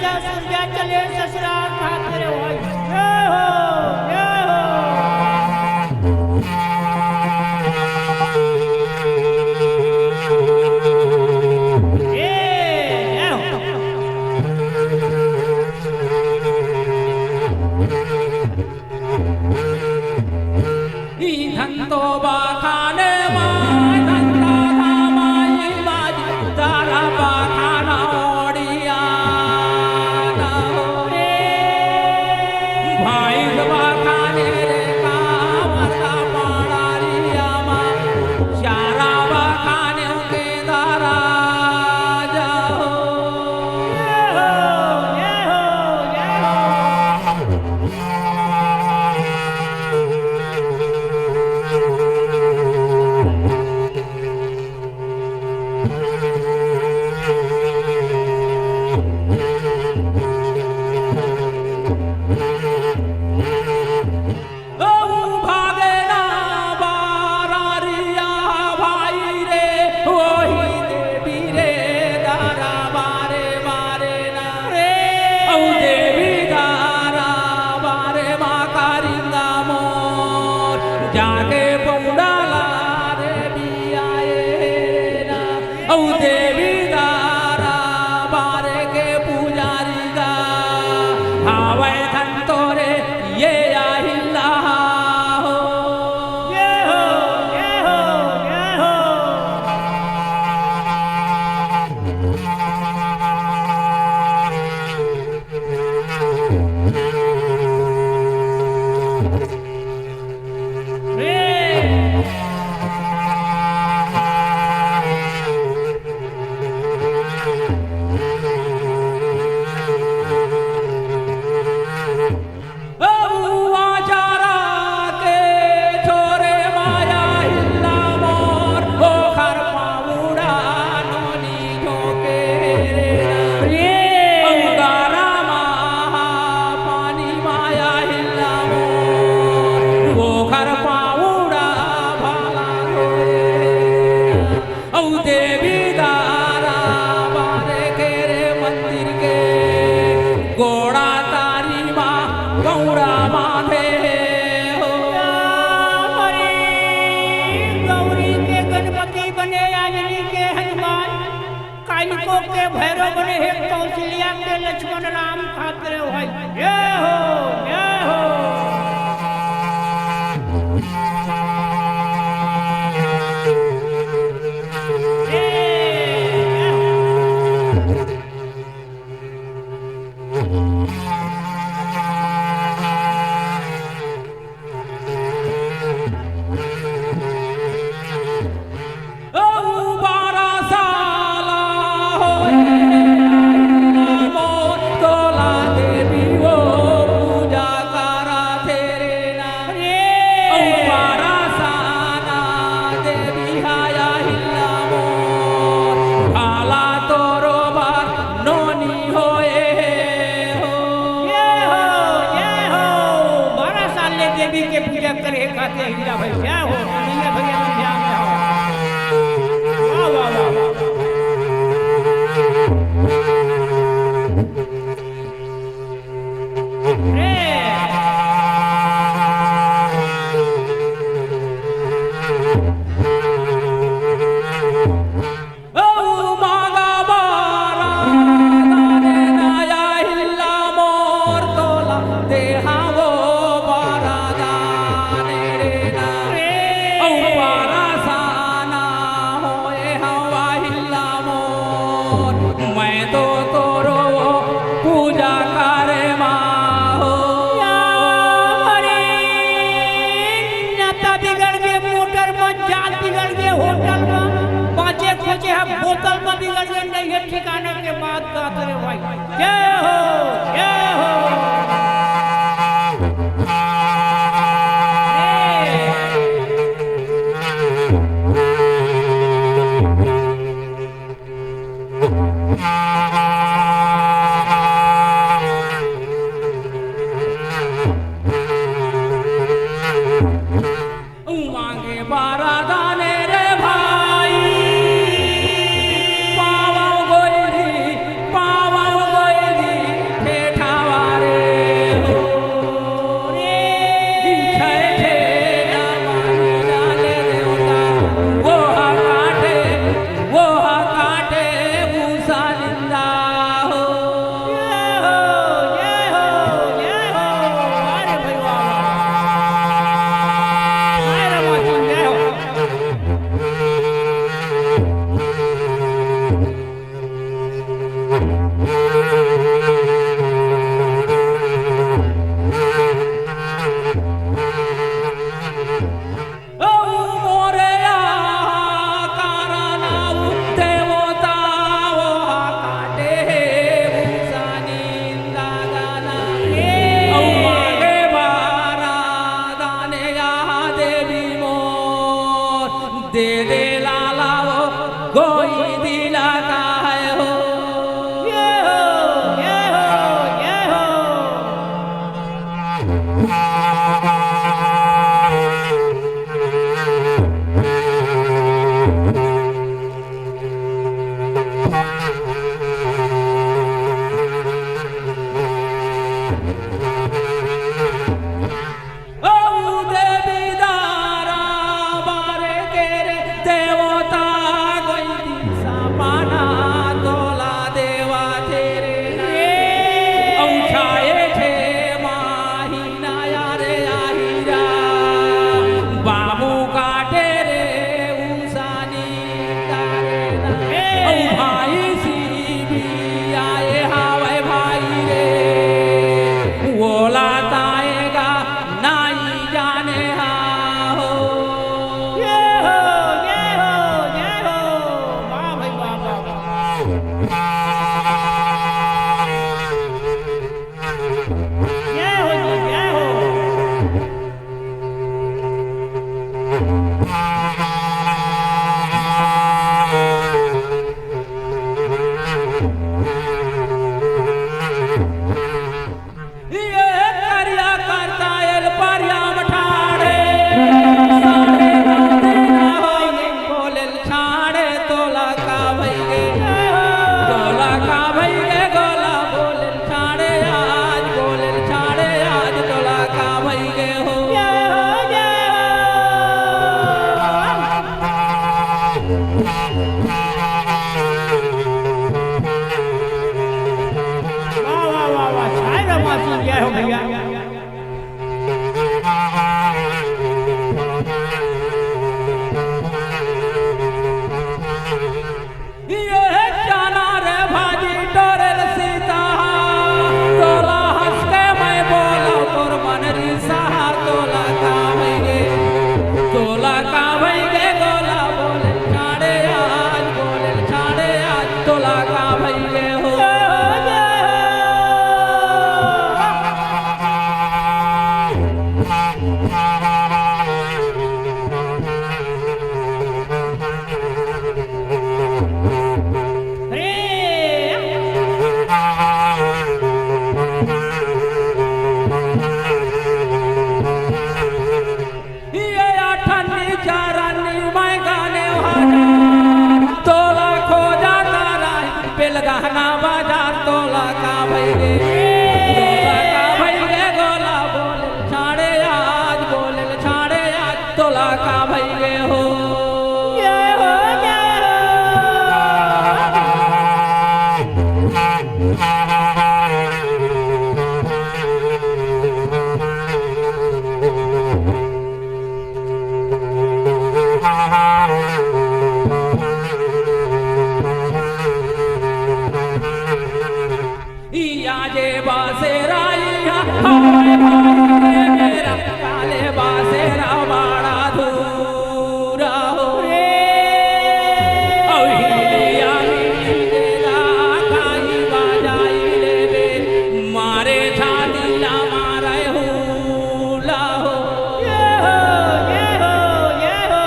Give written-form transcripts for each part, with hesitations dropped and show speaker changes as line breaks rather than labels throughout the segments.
जा सूर्या चले ससुराल खातिर होई जय हो जय हो
धंतो बाखाने माय धंता धामाई बाजी तारा बाखाना ओडिया भाई बाखाने रे कामता पाड़ारिया मा शारा बाखाने के दारा जाओ
जय हो जय हो
जाके पौड़ाला रे बियाए ना औ देवी दारा बारे के पुजारी गा हावे धंतो रे ये आहिल्ला हो
जय हो जय हो जय हो
गोड़ा तारी माँ गौड़ा माथे हो
गौरी के गणपति बने आंजनी के हनुमान कालिको के भैरव बने हे कौशल्या के लक्ष्मण राम खातिर होई जय हो जय हो देवी के पूजा करे खाते हीरा भाई क्या हो कन्हैया भैया में ध्यान रहो वाह वाह वाह बोतल में बिगड़ गए नहीं है ठिकाने के बाद गाते रे भाई जय हो जय हो
मांगे बारा दाने रे भाई पावा गोरी दे दे लाला वो कोई दिला का है हो।
ये हो ये हो ये हो। जय हो भैया।
गहना बाजार तोला का भैगे गोला बोले छाड़े आज तोला का भैगे हो। जे बासेरा मेरा काले बासेरा बाड़ा धूरा हो रे काई बाजाई ले बे मारे छाती ना मारे हुला हो। ये हो ये हो ये हो।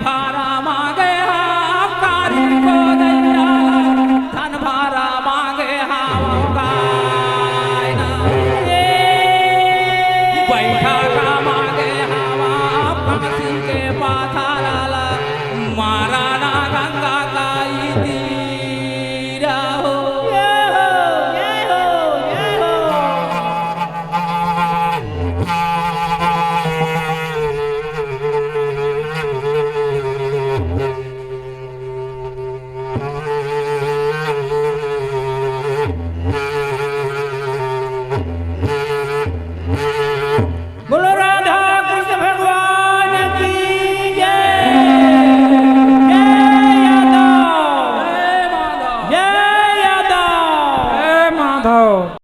भारा मांगे हाँ कारी को दैया धन भारा मांगे हाँ गायना बैठा का मांगे हवा फांसी के पाथा लाला मारा ना गंगा का तीरा हो।